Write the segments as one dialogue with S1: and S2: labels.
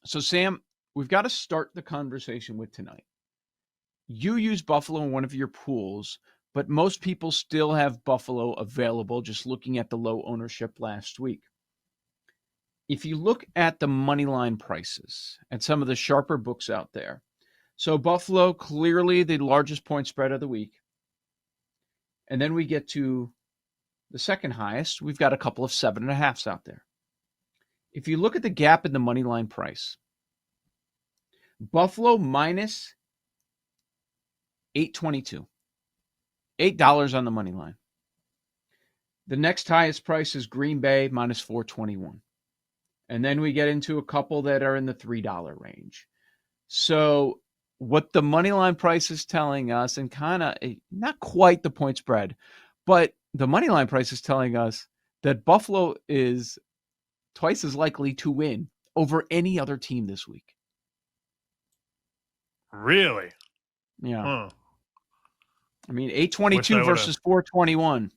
S1: So, Sam, we've got to start the conversation with tonight. You use Buffalo in one of your pools, but most people still have Buffalo available just looking at the low ownership last week. If you look at the money line prices at some of the sharper books out there, so Buffalo clearly the largest point spread of the week. And then we get to the second highest. We've got a couple of 7.5s out there. If you look at the gap in the money line price, Buffalo minus 8.22, $8 on the money line. The next highest price is Green Bay minus 4.21. And then we get into a couple that are in the $3 range. So what the money line price is telling us, and kind of not quite the point spread, but the money line price is telling us that Buffalo is twice as likely to win over any other team this week.
S2: Really?
S1: Yeah. I mean, 8.22 versus 4.21.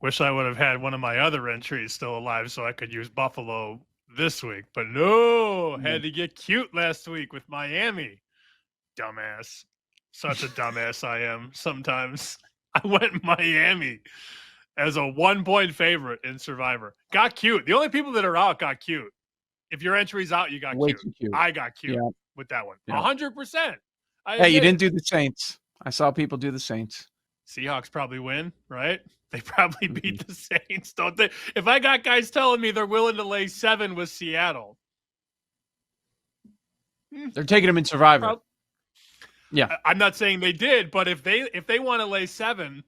S2: Wish I would have had one of my other entries still alive so I could use Buffalo this week. But no, had to get cute last week with Miami. Dumbass. Such a dumbass I am sometimes. I went Miami as a 1-point favorite in Survivor. Got cute. The only people that are out got cute. If your entry's out, you got
S1: Way
S2: cute.
S1: too cute.
S2: I got cute
S1: Yeah.
S2: with that one.
S1: Yeah.
S2: 100%.
S1: Hey, you didn't do the Saints. I saw people do the Saints.
S2: Seahawks probably win, right? They probably beat the Saints, don't they? If I got guys telling me they're willing to lay 7 with Seattle.
S1: They're taking them in Survivor. Yeah.
S2: I'm not saying they did, but if they want to lay 7,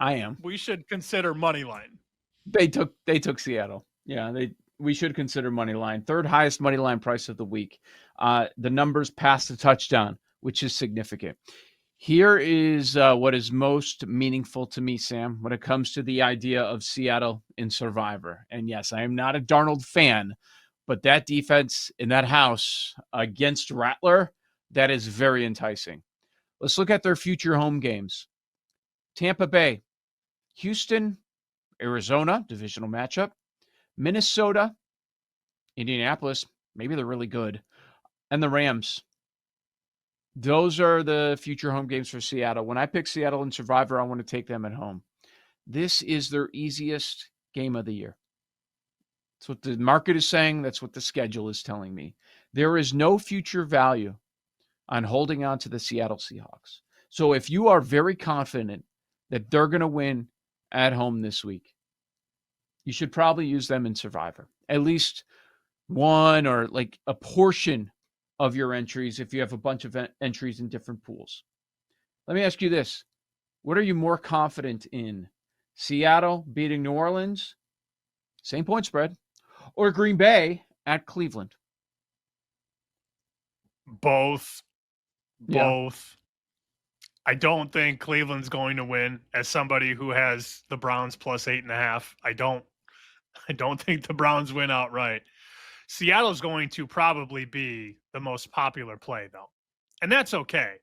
S1: I am.
S2: We should consider money line.
S1: They took Seattle. Yeah, we should consider money line. Third highest money line price of the week. The numbers past the touchdown, which is significant. Here is what is most meaningful to me, Sam, when it comes to the idea of Seattle in Survivor. And yes, I am not a Darnold fan, but that defense in that house against Rattler, that is very enticing. Let's look at their future home games. Tampa Bay, Houston, Arizona, divisional matchup, Minnesota, Indianapolis, maybe they're really good, and the Rams. Those are the future home games for Seattle. When I pick Seattle in Survivor, I want to take them at home. This is their easiest game of the year. That's what the market is saying. That's what the schedule is telling me. There is no future value on holding on to the Seattle Seahawks. So if you are very confident that they're going to win at home this week, you should probably use them in Survivor. At least one or like a portion of your entries if you have a bunch of entries in different pools. Let me ask you this. What are you more confident in? Seattle beating New Orleans, same point spread, or Green Bay at Cleveland?
S2: Both.
S1: Yeah.
S2: I don't think Cleveland's going to win. As somebody who has the Browns plus 8.5, I don't think the Browns win outright. Seattle's going to probably be the most popular play, though. And that's okay.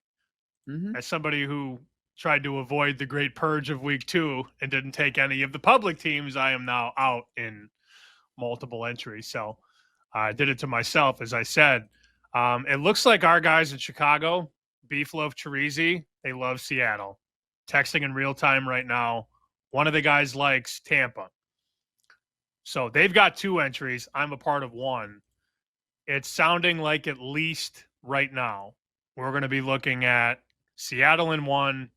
S1: Mm-hmm.
S2: As somebody who tried to avoid the great purge of week 2 and didn't take any of the public teams, I am now out in multiple entries. So I did it to myself, as I said. It looks like our guys in Chicago, Beef Loaf Chirizi, they love Seattle. Texting in real time right now. One of the guys likes Tampa. So they've got 2 entries. I'm a part of one. It's sounding like at least right now we're going to be looking at Seattle in one,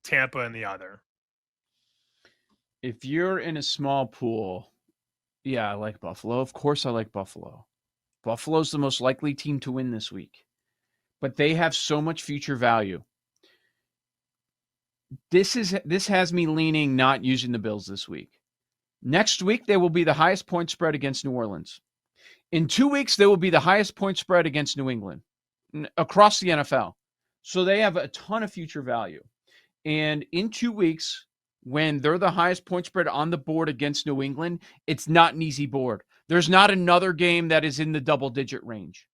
S2: Tampa in the other.
S1: If you're in a small pool, yeah, I like Buffalo. Of course I like Buffalo. Buffalo's the most likely team to win this week. But they have so much future value. This has me leaning not using the Bills this week. Next week, they will be the highest point spread against New Orleans. In 2 weeks, they will be the highest point spread against New England across the NFL. So they have a ton of future value. And in 2 weeks, when they're the highest point spread on the board against New England, it's not an easy board. There's not another game that is in the double-digit range.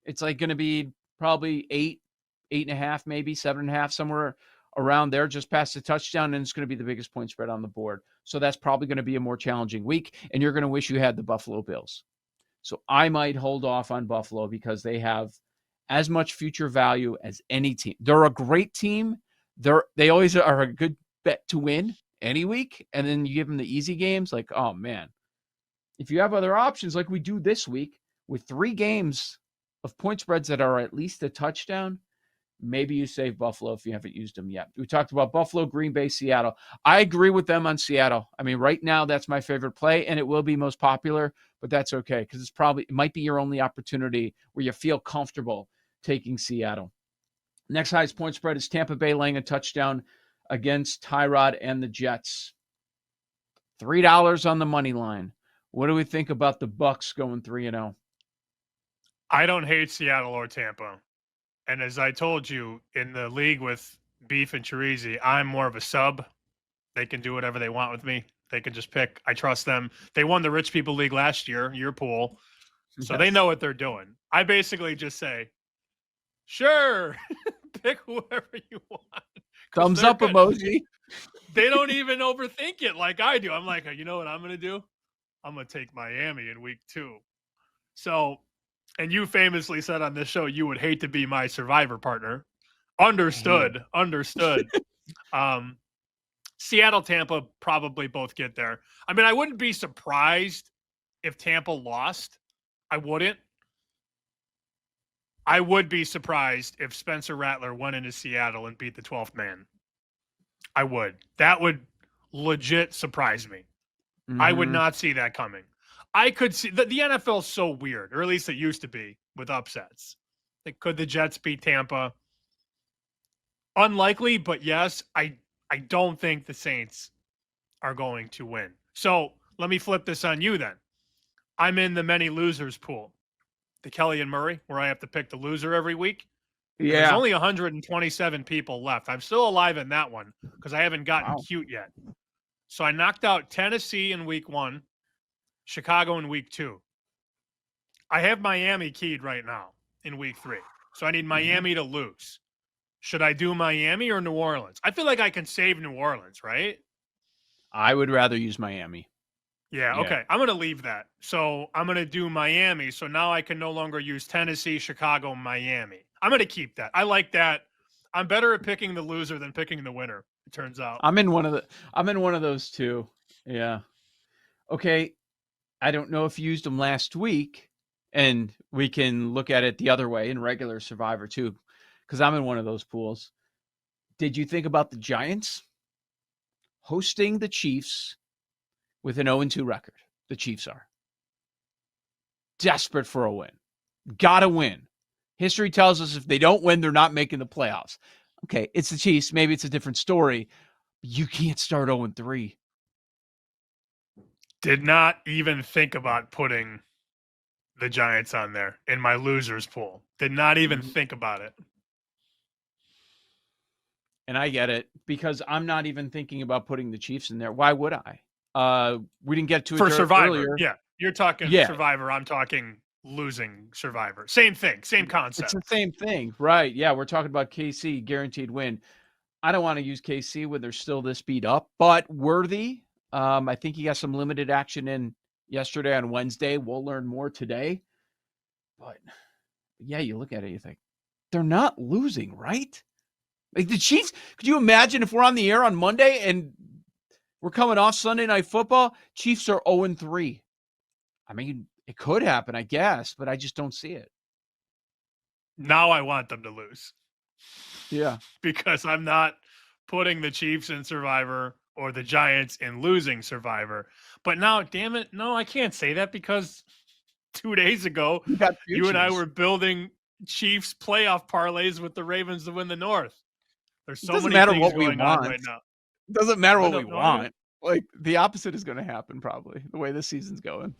S1: It's like going to be probably 8.5, maybe 7.5, somewhere around there, just past the touchdown, and it's going to be the biggest point spread on the board. So that's probably going to be a more challenging week, and you're going to wish you had the Buffalo Bills. So I might hold off on Buffalo because they have as much future value as any team. They're a great team. They always are a good bet to win any week. And then you give them the easy games, like, oh man. If you have other options like we do this week with 3 games of point spreads that are at least a touchdown, maybe you save Buffalo if you haven't used them yet. We talked about Buffalo, Green Bay, Seattle. I agree with them on Seattle. I mean, right now that's my favorite play, and it will be most popular, but that's okay because it might be your only opportunity where you feel comfortable taking Seattle. Next highest point spread is Tampa Bay laying a touchdown against Tyrod and the Jets. $3 on the money line. What do we think about the Bucs going 3-0?
S2: I don't hate Seattle or Tampa. And as I told you, in the league with Beef and Chirizi, I'm more of a sub. They can do whatever they want with me. They can just pick. I trust them. They won the Rich People League last year, your pool. So they know what they're doing. I basically just say, sure, pick whoever you want.
S1: Thumbs up emoji.
S2: They don't even overthink it like I do. I'm like, you know what I'm going to do? I'm going to take Miami in week 2. So, and you famously said on this show you would hate to be my survivor partner. Understood. Seattle, Tampa probably both get there. I mean, I wouldn't be surprised if Tampa lost. I wouldn't. I would be surprised if Spencer Rattler went into Seattle and beat the 12th man. I would. That would legit surprise me. Mm-hmm. I would not see that coming. I could see the NFL is so weird, or at least it used to be with upsets. Like, could the Jets beat Tampa? Unlikely, but yes, I don't think the Saints are going to win. So let me flip this on you then. I'm in the many losers pool, the Kelly and Murray, where I have to pick the loser every week. Yeah. There's only 127 people left. I'm still alive in that one because I haven't gotten cute yet. So I knocked out Tennessee in week 1, Chicago in week 2. I have Miami keyed right now in week 3. So I need Miami to lose. Should I do Miami or New Orleans? I feel like I can save New Orleans, right?
S1: I would rather use Miami.
S2: Yeah, okay. I'm going to leave that. So I'm going to do Miami. So now I can no longer use Tennessee, Chicago, Miami. I'm going to keep that. I like that. I'm better at picking the loser than picking the winner, it turns out.
S1: I'm in one of those too. Yeah. Okay. I don't know if you used them last week, and we can look at it the other way in regular Survivor too, because I'm in one of those pools. Did you think about the Giants hosting the Chiefs with an 0-2 record? The Chiefs are desperate for a win. Gotta win. History tells us if they don't win, they're not making the playoffs. Okay, it's the Chiefs. Maybe it's a different story. You can't start 0-3.
S2: Did not even think about putting the Giants on there in my losers pool. Did not even think about it.
S1: And I get it because I'm not even thinking about putting the Chiefs in there. Why would I? We didn't get to it
S2: for Survivor.
S1: Earlier.
S2: Yeah, you're talking Survivor. I'm talking losing Survivor. Same thing, same concept.
S1: It's the same thing, right? Yeah, we're talking about KC guaranteed win. I don't want to use KC when they're still this beat up, but worthy. I think he got some limited action in yesterday on Wednesday. We'll learn more today. But yeah, you look at it, you think they're not losing, right? Like the Chiefs, could you imagine if we're on the air on Monday and we're coming off Sunday Night Football? Chiefs are 0-3. I mean, it could happen, I guess, but I just don't see it.
S2: Now I want them to lose.
S1: Yeah.
S2: Because I'm not putting the Chiefs in Survivor or the Giants in losing Survivor. But now, damn it, no, I can't say that because 2 days ago, you and I were building Chiefs playoff parlays with the Ravens to win the North. There's so many things going on right now.
S1: It doesn't matter what we want. Like, the opposite is going to happen probably, the way this season's going.